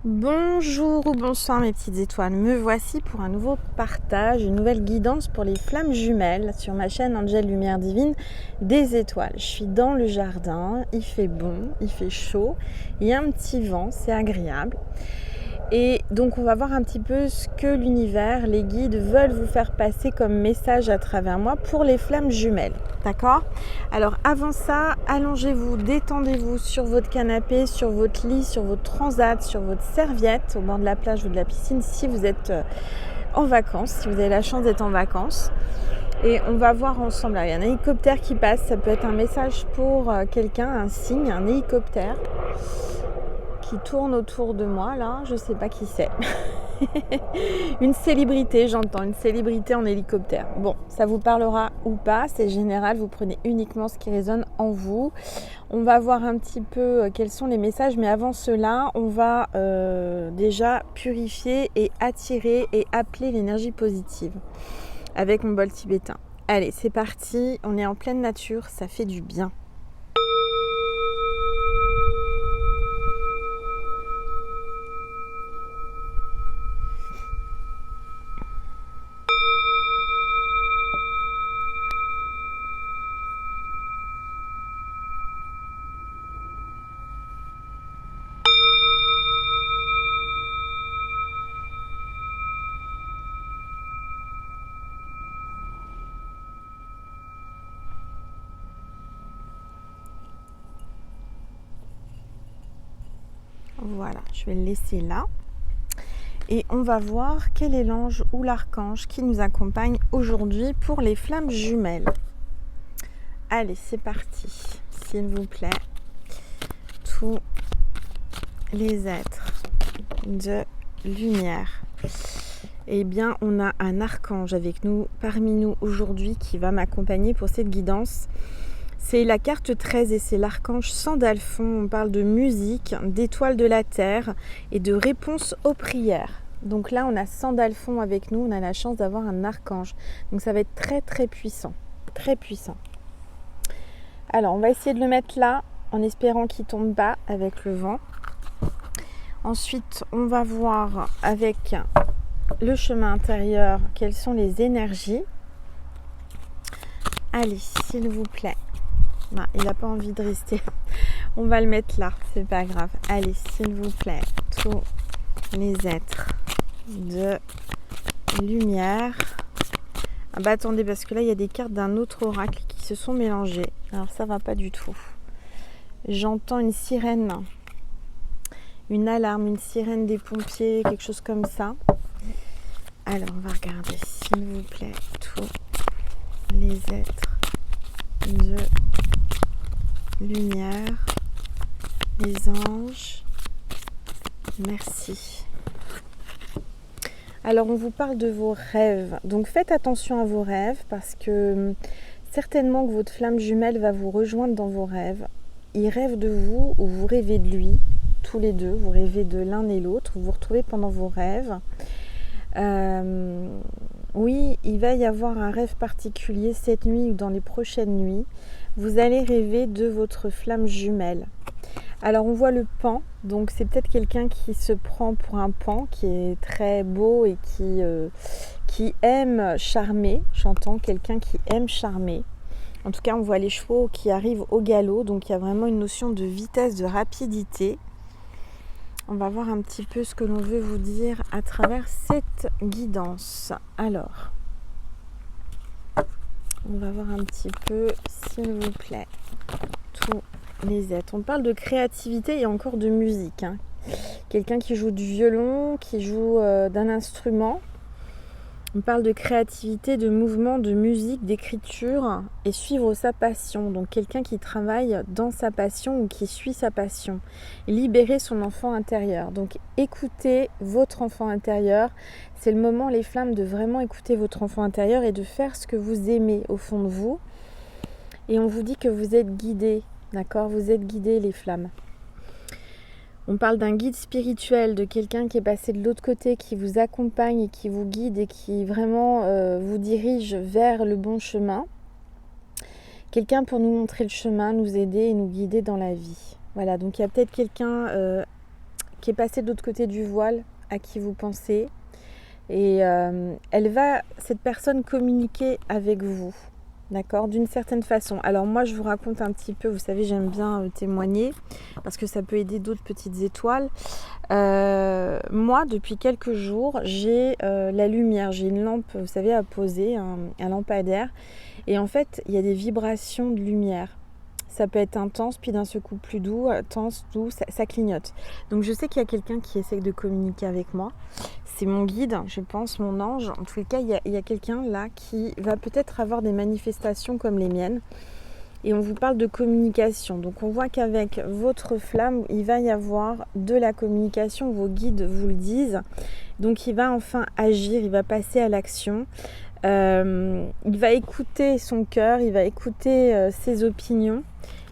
Bonjour ou bonsoir mes petites étoiles, me voici pour un nouveau partage, une nouvelle guidance pour les flammes jumelles sur ma chaîne Angel Lumière Divine des étoiles. Je suis dans le jardin, il fait bon, il fait chaud, il y a un petit vent, c'est agréable. Et donc on va voir un petit peu ce que l'univers, les guides veulent vous faire passer comme message à travers moi pour les flammes jumelles. D'accord ? Alors avant ça, allongez-vous, détendez-vous sur votre canapé, sur votre lit, sur votre transat, sur votre serviette, au bord de la plage ou de la piscine si vous êtes en vacances, si vous avez la chance d'être en vacances. Et on va voir ensemble. Alors, il y a un hélicoptère qui passe, ça peut être un message pour quelqu'un, un signe, un hélicoptère qui tourne autour de moi là, je sais pas qui c'est. Une célébrité, j'entends, une célébrité en hélicoptère. Bon, ça vous parlera ou pas, c'est général, vous prenez uniquement ce qui résonne en vous. On va voir un petit peu quels sont les messages, mais avant cela, on va déjà purifier et attirer et appeler l'énergie positive avec mon bol tibétain. Allez, c'est parti, on est en pleine nature, ça fait du bien. Voilà, je vais le laisser là. Et on va voir quel est l'ange ou l'archange qui nous accompagne aujourd'hui pour les flammes jumelles. Allez, c'est parti, s'il vous plaît. Tous les êtres de lumière. Eh bien, on a un archange avec nous, parmi nous aujourd'hui, qui va m'accompagner pour cette guidance. C'est la carte 13 et c'est l'archange Sandalphon. On parle de musique, d'étoiles de la terre et de réponse aux prières. Donc là, on a Sandalphon avec nous. On a la chance d'avoir un archange. Donc ça va être très très puissant. Très puissant. Alors, on va essayer de le mettre là en espérant qu'il ne tombe pas avec le vent. Ensuite, on va voir avec le chemin intérieur quelles sont les énergies. Allez, s'il vous plaît. Non, il n'a pas envie de rester. On va le mettre là, c'est pas grave. Allez, s'il vous plaît, tous les êtres de lumière. Ah bah attendez, parce que là, il y a des cartes d'un autre oracle qui se sont mélangées. Alors ça va pas du tout. J'entends une sirène, une alarme, une sirène des pompiers, quelque chose comme ça. Alors, on va regarder, s'il vous plaît, tous les êtres de lumière, les anges, merci. Alors on vous parle de vos rêves, donc faites attention à vos rêves parce que certainement que votre flamme jumelle va vous rejoindre dans vos rêves. Il rêve de vous ou vous rêvez de lui, tous les deux, vous rêvez de l'un et l'autre, vous vous retrouvez pendant vos rêves. Oui, il va y avoir un rêve particulier cette nuit ou dans les prochaines nuits. Vous allez rêver de votre flamme jumelle. Alors on voit le pan, donc c'est peut-être quelqu'un qui se prend pour un pan, qui est très beau et qui aime charmer. J'entends quelqu'un qui aime charmer. En tout cas, on voit les chevaux qui arrivent au galop, donc il y a vraiment une notion de vitesse, de rapidité. On va voir un petit peu ce que l'on veut vous dire à travers cette guidance. Alors, on va voir un petit peu, s'il vous plaît, tous les êtres. On parle de créativité et encore de musique. Quelqu'un qui joue du violon, qui joue d'un instrument. On parle de créativité, de mouvement, de musique, d'écriture et suivre sa passion. Donc quelqu'un qui travaille dans sa passion ou qui suit sa passion. Libérer son enfant intérieur. Donc écoutez votre enfant intérieur. C'est le moment, les flammes, de vraiment écouter votre enfant intérieur et de faire ce que vous aimez au fond de vous. Et on vous dit que vous êtes guidés, d'accord ? Vous êtes guidés, les flammes. On parle d'un guide spirituel, de quelqu'un qui est passé de l'autre côté, qui vous accompagne et qui vous guide et qui vraiment vous dirige vers le bon chemin. Quelqu'un pour nous montrer le chemin, nous aider et nous guider dans la vie. Voilà, donc il y a peut-être quelqu'un qui est passée de l'autre côté du voile, à qui vous pensez. Et cette personne communiquer avec vous, d'accord, d'une certaine façon. Alors moi, je vous raconte un petit peu, vous savez, j'aime bien témoigner, parce que ça peut aider d'autres petites étoiles. Moi, depuis quelques jours, j'ai la lumière, j'ai une lampe, vous savez, à poser, un lampadaire. Et en fait, il y a des vibrations de lumière. Ça peut être intense, puis d'un seul coup plus doux, intense, doux, ça clignote. Donc je sais qu'il y a quelqu'un qui essaie de communiquer avec moi. C'est mon guide, je pense, mon ange. En tous les cas, il y a quelqu'un là qui va peut-être avoir des manifestations comme les miennes. Et on vous parle de communication. Donc on voit qu'avec votre flamme, il va y avoir de la communication. Vos guides vous le disent. Donc il va enfin agir, il va passer à l'action. Il va écouter son cœur, il va écouter ses opinions.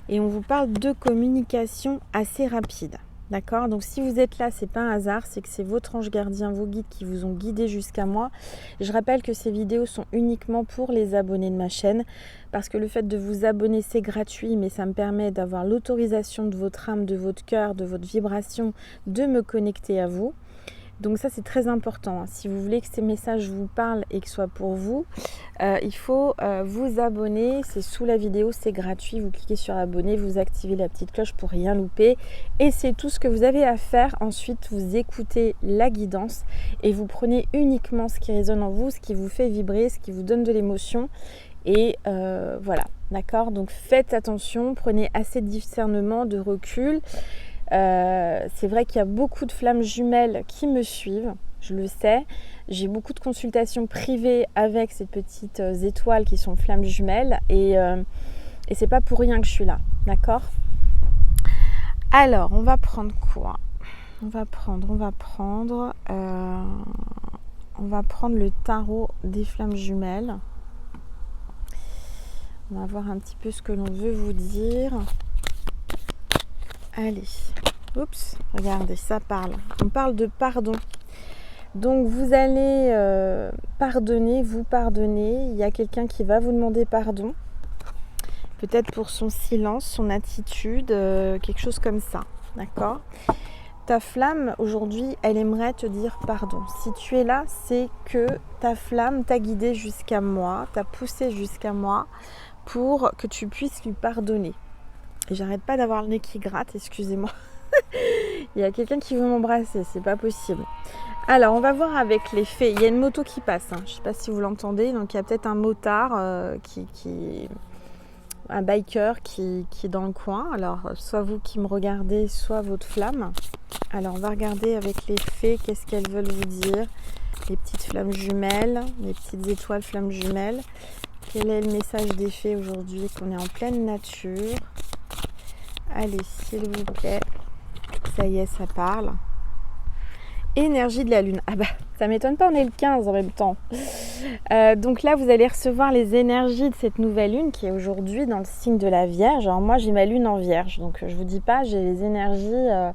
Et on vous parle de communication assez rapide. D'accord? Donc si vous êtes là, c'est pas un hasard, c'est que c'est votre ange gardien, vos guides qui vous ont guidé jusqu'à moi. Je rappelle que ces vidéos sont uniquement pour les abonnés de ma chaîne, parce que le fait de vous abonner, c'est gratuit, mais ça me permet d'avoir l'autorisation de votre âme, de votre cœur, de votre vibration, de me connecter à vous. Donc ça, c'est très important. Si vous voulez que ces messages vous parlent et que ce soit pour vous, il faut vous abonner. C'est sous la vidéo, c'est gratuit. Vous cliquez sur abonner, vous activez la petite cloche pour rien louper. Et c'est tout ce que vous avez à faire. Ensuite, vous écoutez la guidance et vous prenez uniquement ce qui résonne en vous, ce qui vous fait vibrer, ce qui vous donne de l'émotion. Et voilà, d'accord? Donc faites attention, prenez assez de discernement, de recul. C'est vrai qu'il y a beaucoup de flammes jumelles qui me suivent, je le sais. J'ai beaucoup de consultations privées avec ces petites étoiles qui sont flammes jumelles et c'est pas pour rien que je suis là, d'accord? Alors, on va prendre quoi? On va prendre le tarot des flammes jumelles. On va voir un petit peu ce que l'on veut vous dire. Allez, oups, regardez, ça parle. On parle de pardon. Donc vous allez pardonner, vous pardonner. Il y a quelqu'un qui va vous demander pardon. Peut-être pour son silence, son attitude, quelque chose comme ça. D'accord? Ta flamme, aujourd'hui, elle aimerait te dire pardon. Si tu es là, c'est que ta flamme t'a guidé jusqu'à moi, t'a poussé jusqu'à moi pour que tu puisses lui pardonner. Et j'arrête pas d'avoir le nez qui gratte, excusez-moi. Il y a quelqu'un qui veut m'embrasser, c'est pas possible. Alors, on va voir avec les fées. Il y a une moto qui passe, je ne sais pas si vous l'entendez. Donc, il y a peut-être un motard, un biker qui est dans le coin. Alors, soit vous qui me regardez, soit votre flamme. Alors, on va regarder avec les fées, qu'est-ce qu'elles veulent vous dire. Les petites flammes jumelles, les petites étoiles flammes jumelles. Quel est le message des fées aujourd'hui, qu'on est en pleine nature? Allez, s'il vous plaît. Ça y est, ça parle. Énergie de la lune. Ah bah, ça m'étonne pas, on est le 15 en même temps. Donc là, vous allez recevoir les énergies de cette nouvelle lune qui est aujourd'hui dans le signe de la Vierge. Alors moi, j'ai ma lune en Vierge. Donc je vous dis pas, j'ai les énergies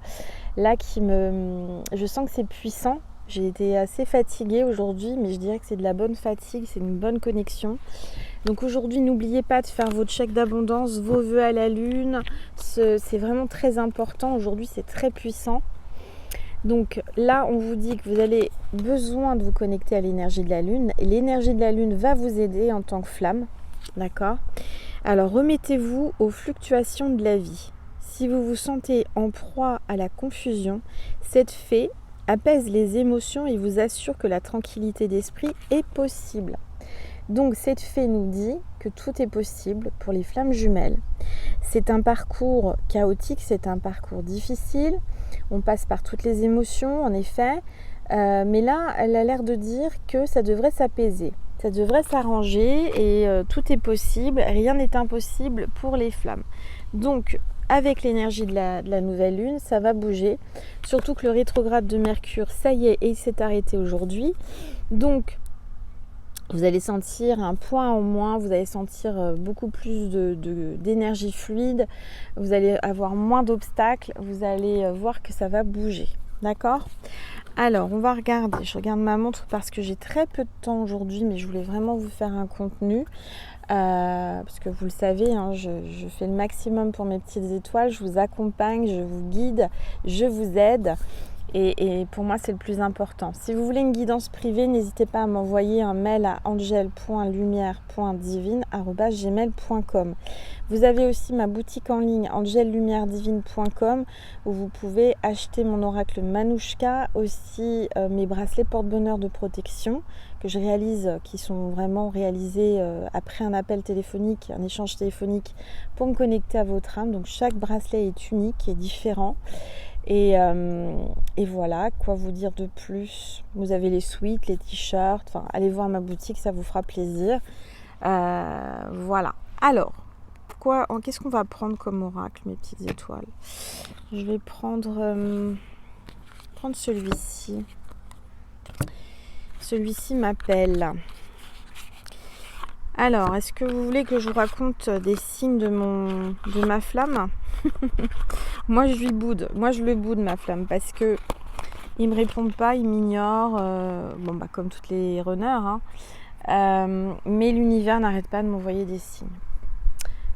là qui me... Je sens que c'est puissant. J'ai été assez fatiguée aujourd'hui, mais je dirais que c'est de la bonne fatigue, c'est une bonne connexion. Donc aujourd'hui, n'oubliez pas de faire votre chèque d'abondance, vos vœux à la lune. C'est vraiment très important. Aujourd'hui, c'est très puissant. Donc là, on vous dit que vous avez besoin de vous connecter à l'énergie de la lune. Et l'énergie de la lune va vous aider en tant que flamme. D'accord? Alors, remettez-vous aux fluctuations de la vie. Si vous vous sentez en proie à la confusion, cette fée apaise les émotions et vous assure que la tranquillité d'esprit est possible. Donc cette fée nous dit que tout est possible pour les flammes jumelles. C'est un parcours chaotique, c'est un parcours difficile. On passe par toutes les émotions, en effet. Mais là, elle a l'air de dire que ça devrait s'apaiser. Ça devrait s'arranger et tout est possible. Rien n'est impossible pour les flammes. Donc, avec l'énergie de la nouvelle lune, ça va bouger. Surtout que le rétrograde de Mercure, ça y est, et il s'est arrêté aujourd'hui. Donc, vous allez sentir un poids en moins, vous allez sentir beaucoup plus d'énergie fluide, vous allez avoir moins d'obstacles, vous allez voir que ça va bouger. D'accord ? Alors, on va regarder. Je regarde ma montre parce que j'ai très peu de temps aujourd'hui, mais je voulais vraiment vous faire un contenu. Parce que vous le savez, hein, je fais le maximum pour mes petites étoiles. Je vous accompagne, je vous guide, je vous aide. Et pour moi, c'est le plus important. Si vous voulez une guidance privée, n'hésitez pas à m'envoyer un mail à angel.lumière.divine@gmail.com. Vous avez aussi ma boutique en ligne angellumièredivine.com où vous pouvez acheter mon oracle Manouchka, aussi mes bracelets porte-bonheur de protection que je réalise, qui sont vraiment réalisés après un appel téléphonique, un échange téléphonique pour me connecter à votre âme. Donc chaque bracelet est unique et différent. Et voilà, quoi vous dire de plus? Vous avez les sweats, les t-shirts, enfin allez voir ma boutique, ça vous fera plaisir. Voilà. Alors, qu'est-ce qu'on va prendre comme oracle, mes petites étoiles? Je vais prendre celui-ci. Celui-ci m'appelle. Alors, est-ce que vous voulez que je vous raconte des signes de ma flamme? Moi, je lui boude. Moi, je le boude, ma flamme, parce que il me répond pas, il m'ignore. Comme toutes les runners. Hein. Mais l'univers n'arrête pas de m'envoyer des signes.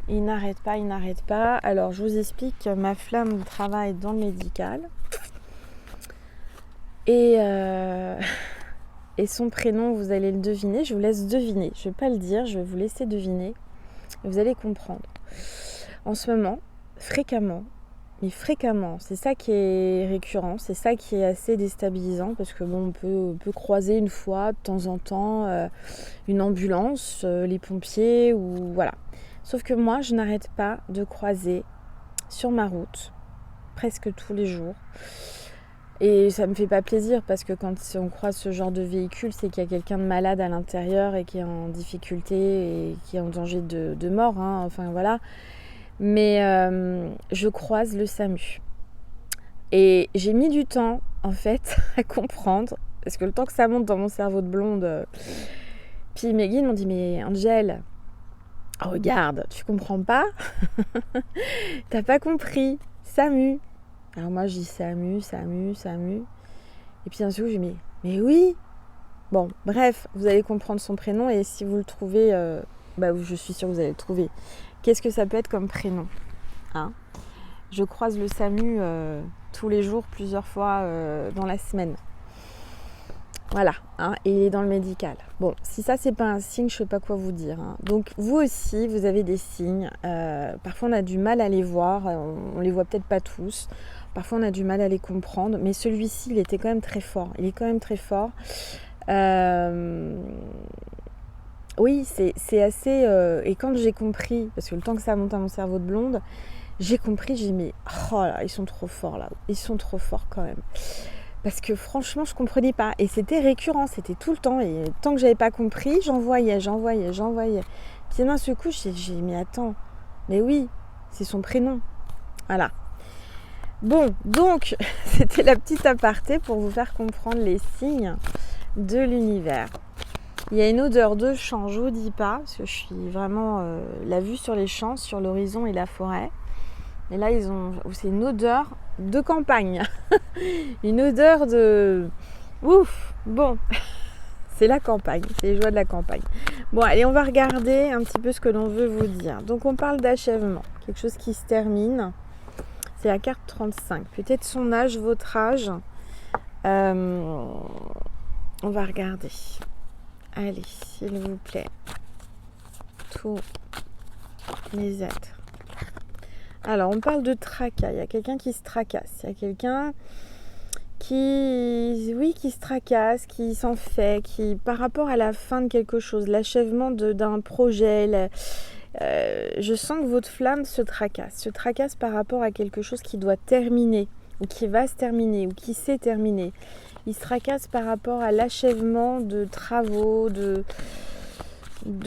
Il n'arrête pas. Alors, je vous explique. Ma flamme travaille dans le médical. Et son prénom, vous allez le deviner. Je vous laisse deviner. Je ne vais pas le dire, je vais vous laisser deviner. Et vous allez comprendre. En ce moment, fréquemment, c'est ça qui est récurrent, c'est ça qui est assez déstabilisant parce que on peut croiser une fois de temps en temps une ambulance, les pompiers ou voilà. Sauf que moi, je n'arrête pas de croiser sur ma route presque tous les jours. Et ça me fait pas plaisir parce que quand on croise ce genre de véhicule, c'est qu'il y a quelqu'un de malade à l'intérieur et qui est en difficulté et qui est en danger de mort. Hein. Enfin voilà. Mais je croise le SAMU. Et j'ai mis du temps, en fait, à comprendre. Parce que le temps que ça monte dans mon cerveau de blonde... Puis mes guides m'ont dit, mais Angel, regarde, tu comprends pas? T'as pas compris. SAMU. Alors moi, je dis SAMU. Et puis un coup, j'ai dit, mais oui. Bon, bref, vous allez comprendre son prénom. Et si vous le trouvez, je suis sûre que vous allez le trouver. Qu'est-ce que ça peut être comme prénom, hein? Je croise le SAMU tous les jours, plusieurs fois dans la semaine. Voilà, hein, et il est dans le médical. Bon, si ça, c'est pas un signe, je sais pas quoi vous dire. Hein. Donc, vous aussi, vous avez des signes. Parfois, on a du mal à les voir. On les voit peut-être pas tous. Parfois, on a du mal à les comprendre. Mais celui-ci, il était quand même très fort. Il est quand même très fort. Oui, c'est assez... et quand j'ai compris, parce que le temps que ça monte à mon cerveau de blonde, j'ai compris, j'ai dit, mais oh là, ils sont trop forts là. Ils sont trop forts quand même. Parce que franchement, je comprenais pas. Et c'était récurrent, c'était tout le temps. Et tant que j'avais pas compris, j'envoyais. Puis d'un seul coup, j'ai dit, mais attends, mais oui, c'est son prénom. Voilà. Bon, donc, c'était la petite aparté pour vous faire comprendre les signes de l'univers. Il y a une odeur de champ, je vous dis pas, parce que je suis vraiment la vue sur les champs, sur l'horizon et la forêt. Et là, c'est une odeur de campagne. Une odeur de... Ouf, bon, c'est la campagne, c'est les joies de la campagne. Bon, allez, on va regarder un petit peu ce que l'on veut vous dire. Donc, on parle d'achèvement, quelque chose qui se termine. C'est la carte 35. Peut-être son âge, votre âge. On va regarder. Allez, s'il vous plaît. Tous les êtres. Alors, on parle de tracas. Il y a quelqu'un qui se tracasse. Il y a quelqu'un qui se tracasse, qui s'en fait, qui, par rapport à la fin de quelque chose, l'achèvement d'un projet, je sens que votre flamme se tracasse par rapport à quelque chose qui doit terminer, ou qui va se terminer, ou qui s'est terminé. Il se tracasse par rapport à l'achèvement de travaux, de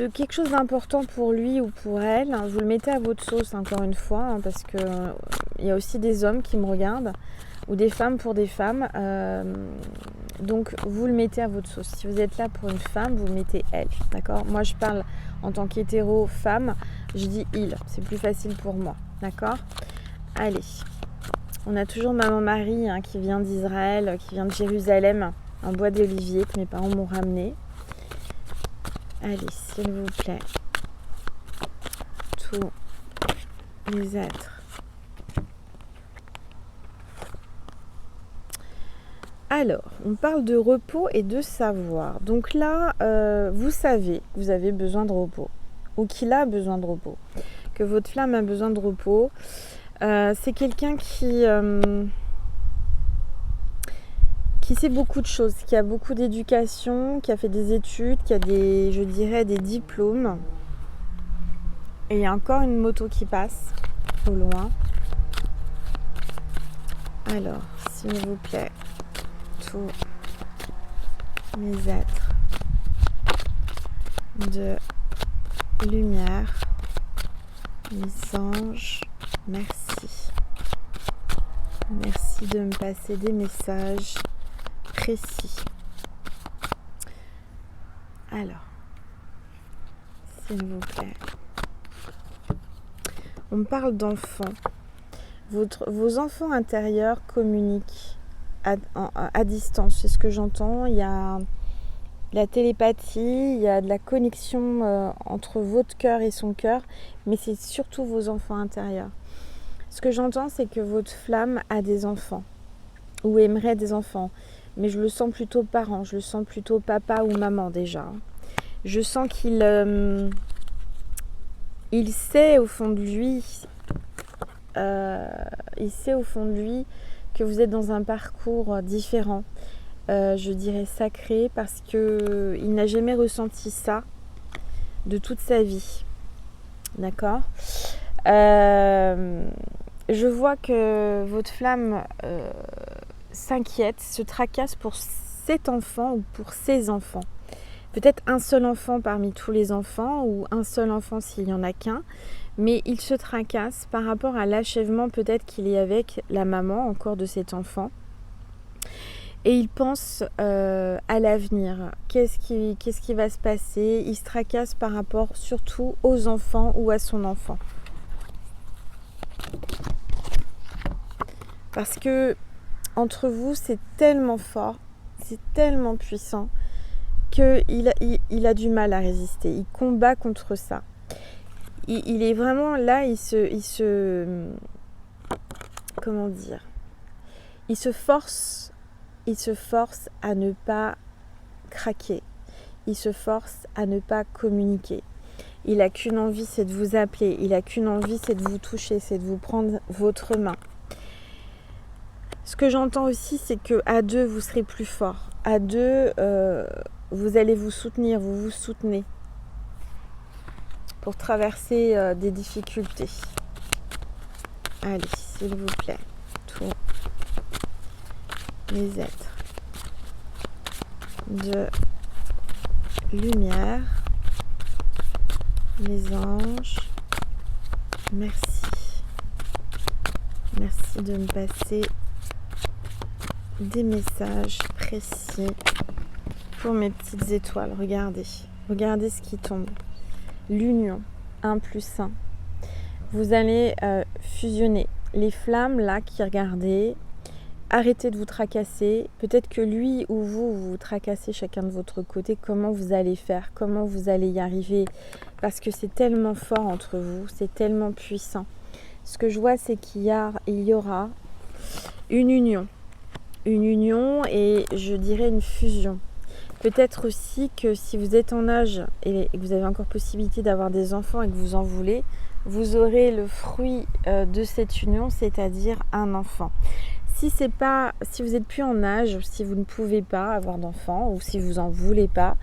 quelque chose d'important pour lui ou pour elle. Vous le mettez à votre sauce encore une fois, parce que il y a aussi des hommes qui me regardent, ou des femmes pour des femmes. Donc vous le mettez à votre sauce. Si vous êtes là pour une femme, vous mettez elle. D'accord ? Moi je parle en tant qu'hétéro femme, je dis il. C'est plus facile pour moi. D'accord ? Allez. On a toujours Maman Marie hein, qui vient d'Israël, qui vient de Jérusalem, un bois d'olivier que mes parents m'ont ramené. Allez, s'il vous plaît, tous les êtres. Alors, on parle de repos et de savoir. Donc là, vous savez que vous avez besoin de repos, ou qu'il a besoin de repos, que votre flamme a besoin de repos. C'est quelqu'un qui sait beaucoup de choses, qui a beaucoup d'éducation, qui a fait des études, qui a je dirais, des diplômes. Et il y a encore une moto qui passe au loin. Alors, s'il vous plaît, tous mes êtres de lumière, mes anges, merci. Merci de me passer des messages précis. Alors, s'il vous plaît. On me parle d'enfants. Vos enfants intérieurs communiquent à distance. C'est ce que j'entends. Il y a la télépathie, il y a de la connexion entre votre cœur et son cœur, mais c'est surtout vos enfants intérieurs. Ce que j'entends, c'est que votre flamme a des enfants, ou aimerait des enfants. Mais je le sens plutôt parent, je le sens plutôt papa ou maman déjà. Je sens qu'il sait au fond de lui, que vous êtes dans un parcours différent, je dirais sacré, parce qu'il n'a jamais ressenti ça de toute sa vie. D'accord ? Je vois que votre flamme s'inquiète, se tracasse pour cet enfant ou pour ses enfants. Peut-être un seul enfant parmi tous les enfants ou un seul enfant s'il n'y en a qu'un, mais il se tracasse par rapport à l'achèvement peut-être qu'il est avec la maman encore de cet enfant. Et il pense à l'avenir. Qu'est-ce qui va se passer ? Il se tracasse par rapport surtout aux enfants ou à son enfant. Parce que entre vous, c'est tellement fort, c'est tellement puissant qu'il a du mal à résister. Il combat contre ça. Il est vraiment là, il se comment dire ? Il se force à ne pas craquer. Il se force à ne pas communiquer. Il n'a qu'une envie, c'est de vous appeler. Il n'a qu'une envie, c'est de vous toucher, c'est de vous prendre votre main. Ce que j'entends aussi, c'est qu'à deux, vous serez plus fort. À deux, vous allez vous soutenir, vous vous soutenez pour traverser des difficultés. Allez, s'il vous plaît, tous les êtres de lumière, les anges, merci. Merci de me passer des messages précis pour mes petites étoiles. Regardez ce qui tombe. L'union, 1 plus 1. Vous allez fusionner. Les flammes là qui regardaient, arrêtez de vous tracasser. Peut-être que lui ou vous vous tracassez chacun de votre côté. Comment vous allez faire ? Comment vous allez y arriver ? Parce que c'est tellement fort entre vous, c'est tellement puissant. Ce que je vois, c'est qu'il y aura une union. Une union et je dirais une fusion. Peut-être aussi que si vous êtes en âge et que vous avez encore possibilité d'avoir des enfants et que vous en voulez, vous aurez le fruit de cette union, c'est-à-dire un enfant. Si vous n'êtes plus en âge, si vous ne pouvez pas avoir d'enfant ou si vous n'en voulez pas,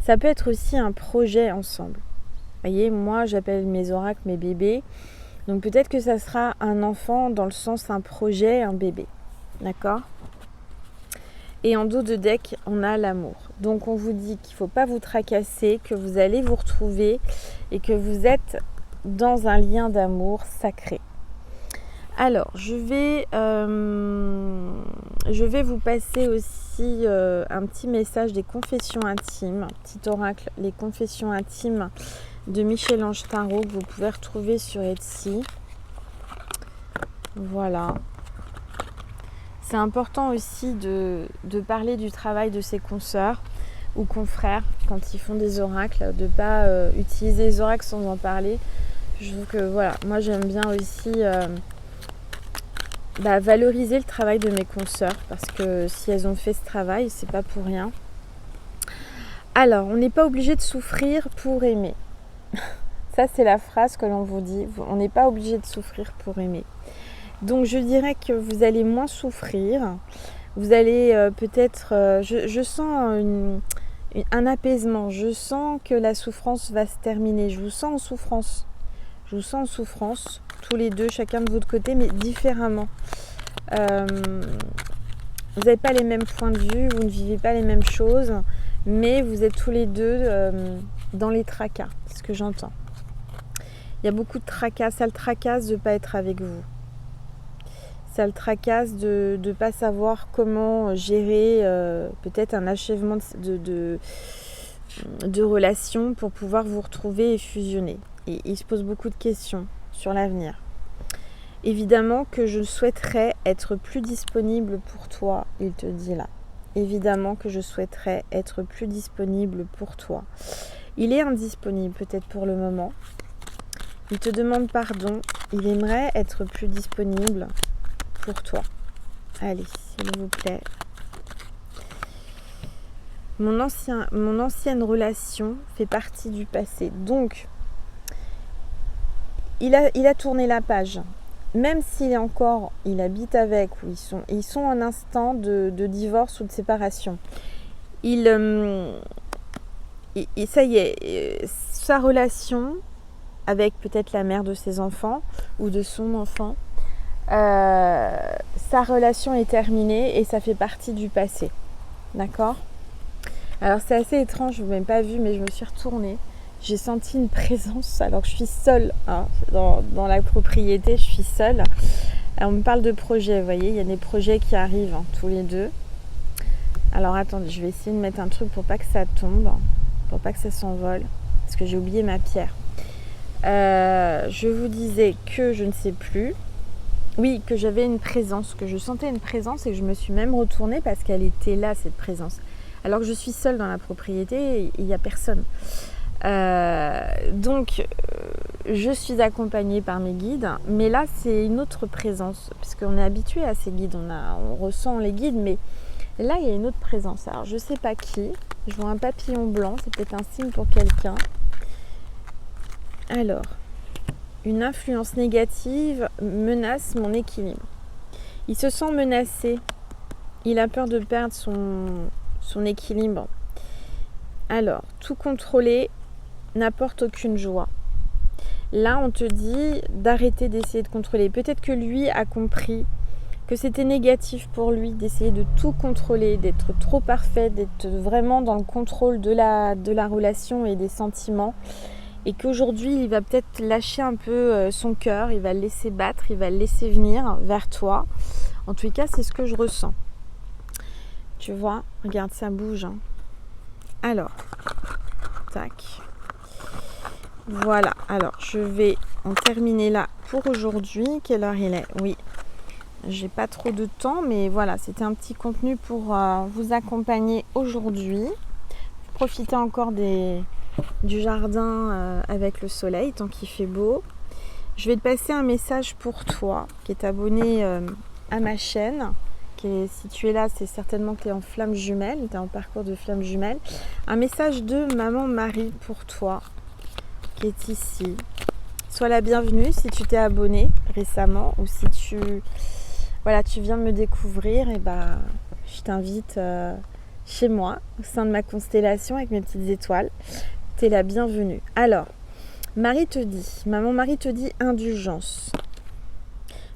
ça peut être aussi un projet ensemble. Vous voyez, moi j'appelle mes oracles mes bébés. Donc peut-être que ça sera un enfant dans le sens un projet, un bébé. D'accord ? Et en dos de deck, on a l'amour. Donc on vous dit qu'il ne faut pas vous tracasser, que vous allez vous retrouver et que vous êtes dans un lien d'amour sacré. Alors, je vais vous passer aussi un petit message des confessions intimes, un petit oracle, les confessions intimes de Michel-Ange Tarot que vous pouvez retrouver sur Etsy. Voilà. C'est important aussi de parler du travail de ses consoeurs ou confrères quand ils font des oracles, de ne pas utiliser les oracles sans en parler. Je trouve que voilà, moi j'aime bien aussi valoriser le travail de mes consoeurs parce que si elles ont fait ce travail, c'est pas pour rien. Alors, on n'est pas obligé de souffrir pour aimer. Ça, c'est la phrase que l'on vous dit. On n'est pas obligé de souffrir pour aimer. Donc, je dirais que vous allez moins souffrir. Vous allez peut-être... je sens un apaisement. Je sens que la souffrance va se terminer. Je vous sens en souffrance. Je vous sens en souffrance, tous les deux, chacun de votre côté, mais différemment. Vous n'avez pas les mêmes points de vue, vous ne vivez pas les mêmes choses, mais vous êtes tous les deux dans les tracas, c'est ce que j'entends. Il y a beaucoup de tracas, ça le tracasse de ne pas être avec vous. Ça le tracasse de ne pas savoir comment gérer peut-être un achèvement de relation pour pouvoir vous retrouver et fusionner. Et il se pose beaucoup de questions sur l'avenir. Évidemment que je souhaiterais être plus disponible pour toi, il te dit là. Évidemment que je souhaiterais être plus disponible pour toi. Il est indisponible peut-être pour le moment. Il te demande pardon. Il aimerait être plus disponible pour toi. Allez, s'il vous plaît. Mon ancienne relation fait partie du passé. Donc, il a tourné la page. Même s'il habite avec, ou ils sont en instant de divorce ou de séparation. Ça y est, sa relation avec peut-être la mère de ses enfants ou de son enfant, sa relation est terminée et ça fait partie du passé. D'accord ? Alors c'est assez étrange, je ne vous ai même pas vu, mais je me suis retournée. J'ai senti une présence, alors que je suis seule dans la propriété, je suis seule. Alors, on me parle de projets, vous voyez, il y a des projets qui arrivent tous les deux. Alors attendez, je vais essayer de mettre un truc pour pas que ça tombe, pour pas que ça s'envole, parce que j'ai oublié ma pierre. Je vous disais que je ne sais plus. Oui, que j'avais une présence, que je sentais une présence et que je me suis même retournée parce qu'elle était là, cette présence. Alors que je suis seule dans la propriété et il n'y a personne. Donc je suis accompagnée par mes guides, mais là c'est une autre présence puisqu'on est habitué à ces guides, on ressent les guides, mais là il y a une autre présence. Alors je sais pas qui, je vois un papillon blanc, c'est peut-être un signe pour quelqu'un. Alors, une influence négative menace mon équilibre. Il se sent menacé, il a peur de perdre son équilibre. Alors, tout contrôler n'apporte aucune joie. Là, on te dit d'arrêter d'essayer de contrôler. Peut-être que lui a compris que c'était négatif pour lui d'essayer de tout contrôler, d'être trop parfait, d'être vraiment dans le contrôle de la relation et des sentiments. Et qu'aujourd'hui, il va peut-être lâcher un peu son cœur, il va le laisser battre, il va le laisser venir vers toi. En tout cas, c'est ce que je ressens. Tu vois, regarde, ça bouge. Alors, tac. Voilà, alors je vais en terminer là pour aujourd'hui. Quelle heure il est ? Oui, j'ai pas trop de temps, mais voilà, c'était un petit contenu pour vous accompagner aujourd'hui. Profitez encore du jardin avec le soleil, tant qu'il fait beau. Je vais te passer un message pour toi qui est abonné à ma chaîne. Si tu es là, c'est certainement que tu es en flamme jumelle, tu es en parcours de flamme jumelle. Un message de Maman Marie pour toi qui est ici. Sois la bienvenue si tu t'es abonné récemment ou si tu viens me découvrir, et je t'invite chez moi, au sein de ma constellation avec mes petites étoiles. Tu es la bienvenue. Alors, Maman Marie te dit indulgence.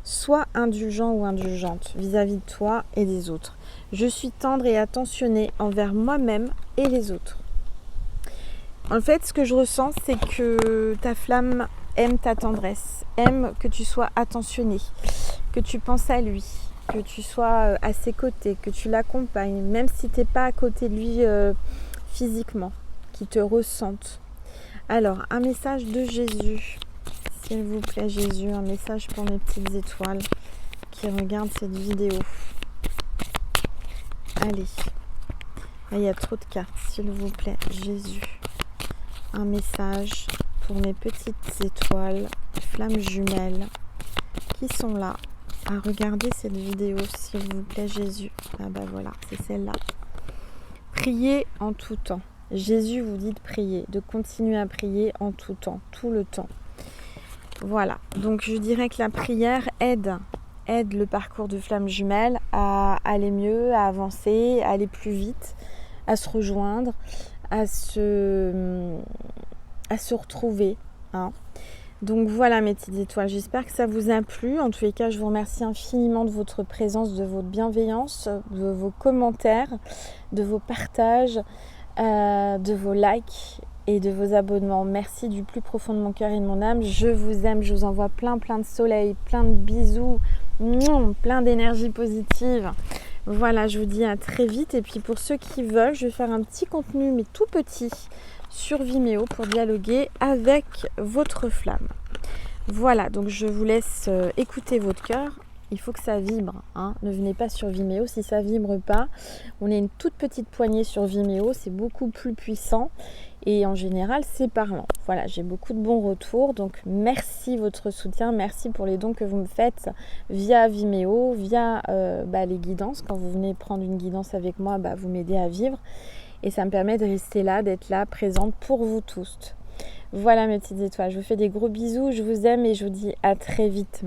Sois indulgent ou indulgente vis-à-vis de toi et des autres. Je suis tendre et attentionnée envers moi-même et les autres. En fait, ce que je ressens, c'est que ta flamme aime ta tendresse, aime que tu sois attentionné, que tu penses à lui, que tu sois à ses côtés, que tu l'accompagnes, même si tu n'es pas à côté de lui physiquement, qu'il te ressente. Alors, un message de Jésus. S'il vous plaît, Jésus, un message pour mes petites étoiles qui regardent cette vidéo. Allez. Là, il y a trop de cartes, s'il vous plaît. Jésus. Un message pour mes petites étoiles, flammes jumelles, qui sont là à regarder cette vidéo, s'il vous plaît, Jésus. Ah bah voilà, c'est celle-là. Priez en tout temps. Jésus vous dit de prier, de continuer à prier en tout temps, tout le temps. Voilà, donc je dirais que la prière aide le parcours de flammes jumelles à aller mieux, à avancer, à aller plus vite, à se rejoindre, à se retrouver. Hein. Donc voilà mes petites étoiles, j'espère que ça vous a plu. En tous les cas, je vous remercie infiniment de votre présence, de votre bienveillance, de vos commentaires, de vos partages, de vos likes et de vos abonnements. Merci du plus profond de mon cœur et de mon âme. Je vous aime, je vous envoie plein de soleil, plein de bisous, plein d'énergie positive. Voilà, je vous dis à très vite. Et puis pour ceux qui veulent, je vais faire un petit contenu, mais tout petit, sur Vimeo pour dialoguer avec votre flamme. Voilà, donc je vous laisse écouter votre cœur. Il faut que ça vibre, hein. Ne venez pas sur Vimeo si ça vibre pas. On est une toute petite poignée sur Vimeo, c'est beaucoup plus puissant et en général c'est parlant. Voilà, j'ai beaucoup de bons retours, donc merci votre soutien, merci pour les dons que vous me faites via Vimeo, via les guidances. Quand vous venez prendre une guidance avec moi, vous m'aidez à vivre et ça me permet de rester là, d'être là, présente pour vous tous. Voilà mes petites étoiles, je vous fais des gros bisous, je vous aime et je vous dis à très vite.